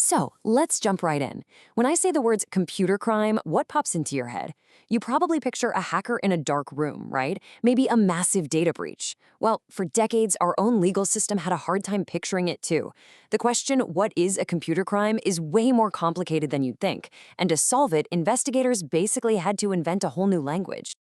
So let's jump right in. When I say the words computer crime, what pops into your head? You probably picture a hacker in a dark room, right? Maybe a massive data breach. Well, for decades, our own legal system had a hard time picturing it too. The question, what is a computer crime, is way more complicated than you'd think. And to solve it, investigators basically had to invent a whole new language.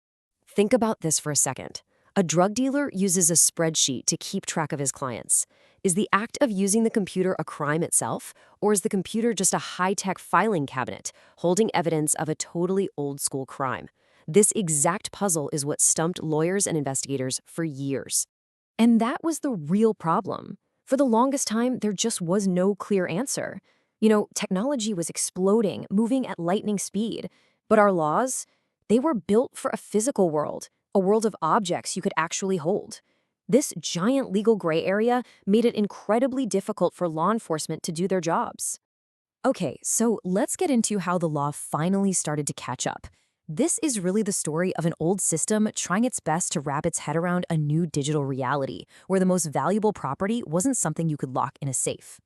Think about this for a second. A drug dealer uses a spreadsheet to keep track of his clients. Is the act of using the computer a crime itself, or is the computer just a high-tech filing cabinet holding evidence of a totally old-school crime? This exact puzzle is what stumped lawyers and investigators for years. And that was the real problem. For the longest time, there just was no clear answer. Technology was exploding, moving at lightning speed. But our laws, they were built for a physical world, a world of objects you could actually hold. This giant legal gray area made it incredibly difficult for law enforcement to do their jobs. Okay, so let's get into how the law finally started to catch up. This is really the story of an old system trying its best to wrap its head around a new digital reality, where the most valuable property wasn't something you could lock in a safe.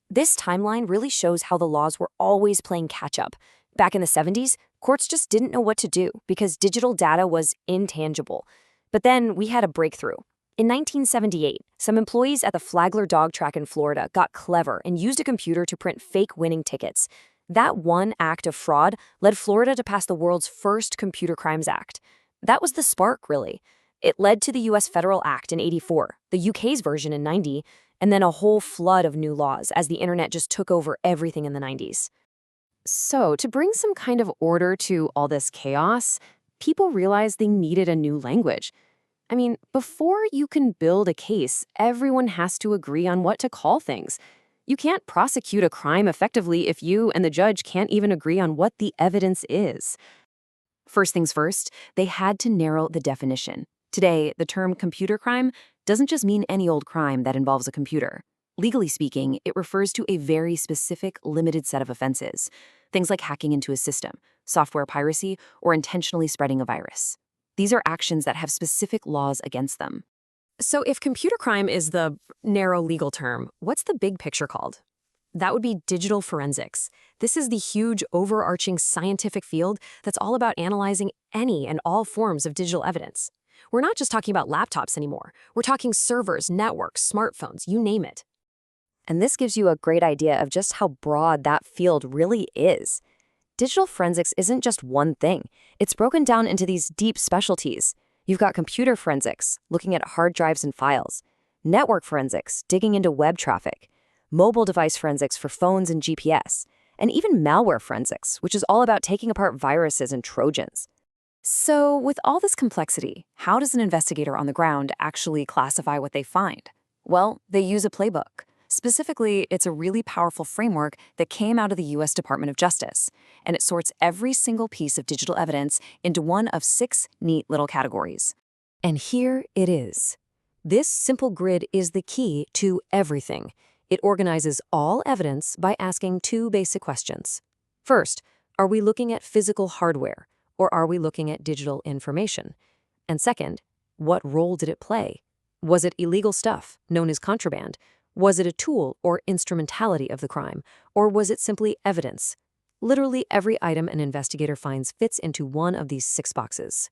This timeline really shows how the laws were always playing catch-up. Back in the 70s, courts just didn't know what to do because digital data was intangible. But then we had a breakthrough. In 1978, some employees at the Flagler dog track in Florida got clever and used a computer to print fake winning tickets. That one act of fraud led Florida to pass the world's first Computer Crimes Act. That was the spark, really. It led to the U.S. Federal Act in '84, the UK's version in '90, and then a whole flood of new laws as the internet just took over everything in the '90s. So, to bring some kind of order to all this chaos, people realized they needed a new language. Before you can build a case, everyone has to agree on what to call things. You can't prosecute a crime effectively if you and the judge can't even agree on what the evidence is. First things first, they had to narrow the definition. Today, the term computer crime doesn't just mean any old crime that involves a computer. Legally speaking, it refers to a very specific, limited set of offenses. Things like hacking into a system, software piracy, or intentionally spreading a virus. These are actions that have specific laws against them. So if computer crime is the narrow legal term, what's the big picture called? That would be digital forensics. This is the huge, overarching scientific field that's all about analyzing any and all forms of digital evidence. We're not just talking about laptops anymore. We're talking servers, networks, smartphones, you name it. And this gives you a great idea of just how broad that field really is. Digital forensics isn't just one thing. It's broken down into these deep specialties. You've got computer forensics, looking at hard drives and files, network forensics, digging into web traffic, mobile device forensics for phones and GPS, and even malware forensics, which is all about taking apart viruses and Trojans. So, with all this complexity, how does an investigator on the ground actually classify what they find? Well, they use a playbook. Specifically, it's a really powerful framework that came out of the U.S. Department of Justice, and it sorts every single piece of digital evidence into one of 6 neat little categories. And here it is. This simple grid is the key to everything. It organizes all evidence by asking 2 basic questions. First, are we looking at physical hardware, or are we looking at digital information? And second, what role did it play? Was it illegal stuff, known as contraband? Was it a tool or instrumentality of the crime, or was it simply evidence? Literally every item an investigator finds fits into one of these 6 boxes.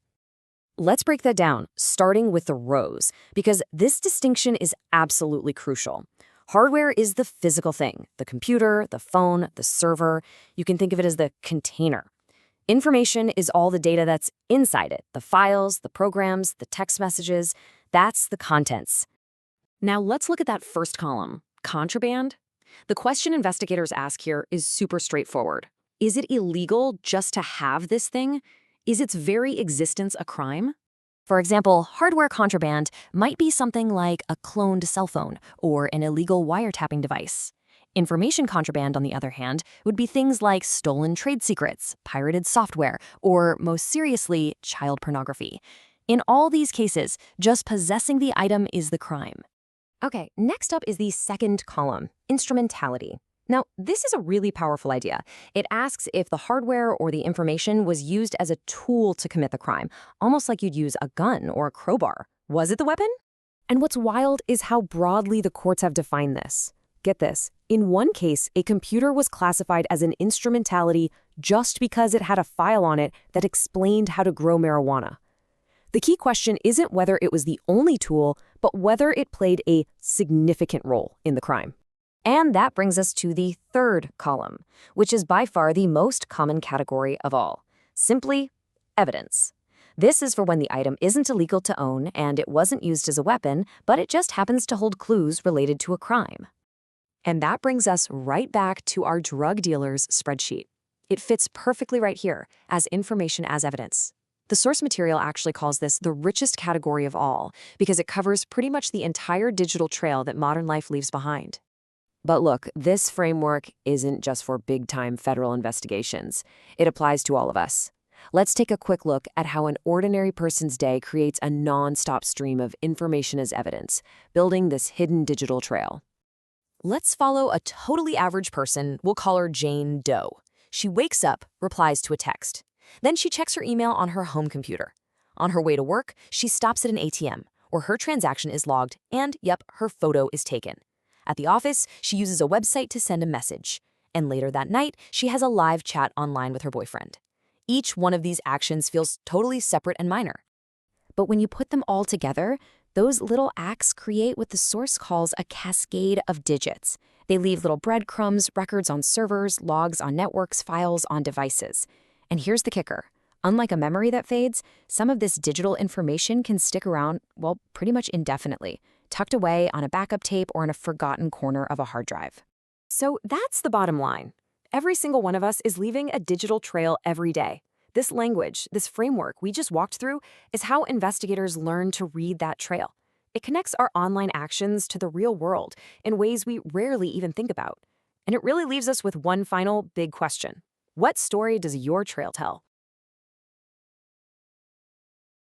Let's break that down, starting with the rows, because this distinction is absolutely crucial. Hardware is the physical thing, the computer, the phone, the server. You can think of it as the container. Information is all the data that's inside it, the files, the programs, the text messages. That's the contents. Now let's look at that first column, contraband. The question investigators ask here is super straightforward. Is it illegal just to have this thing? Is its very existence a crime? For example, hardware contraband might be something like a cloned cell phone or an illegal wiretapping device. Information contraband, on the other hand, would be things like stolen trade secrets, pirated software, or, most seriously, child pornography. In all these cases, just possessing the item is the crime. Okay, next up is the second column, instrumentality. Now, this is a really powerful idea. It asks if the hardware or the information was used as a tool to commit the crime, almost like you'd use a gun or a crowbar. Was it the weapon? And what's wild is how broadly the courts have defined this. Get this. In one case, a computer was classified as an instrumentality just because it had a file on it that explained how to grow marijuana. The key question isn't whether it was the only tool, but whether it played a significant role in the crime. And that brings us to the third column, which is by far the most common category of all. Simply, evidence. This is for when the item isn't illegal to own and it wasn't used as a weapon, but it just happens to hold clues related to a crime. And that brings us right back to our drug dealer's spreadsheet. It fits perfectly right here as information as evidence. The source material actually calls this the richest category of all because it covers pretty much the entire digital trail that modern life leaves behind. But look, this framework isn't just for big-time federal investigations. It applies to all of us. Let's take a quick look at how an ordinary person's day creates a non-stop stream of information as evidence, building this hidden digital trail. Let's follow a totally average person. We'll call her Jane Doe. She wakes up, replies to a text. Then she checks her email on her home computer. On her way to work, she stops at an ATM, where her transaction is logged and, yep, her photo is taken. At the office, she uses a website to send a message. And later that night, she has a live chat online with her boyfriend. Each one of these actions feels totally separate and minor. But when you put them all together, those little acts create what the source calls a cascade of digits. They leave little breadcrumbs, records on servers, logs on networks, files on devices. And here's the kicker. Unlike a memory that fades, some of this digital information can stick around, well, pretty much indefinitely, tucked away on a backup tape or in a forgotten corner of a hard drive. So that's the bottom line. Every single one of us is leaving a digital trail every day. This language, this framework we just walked through, is how investigators learn to read that trail. It connects our online actions to the real world in ways we rarely even think about. And it really leaves us with one final big question. What story does your trail tell?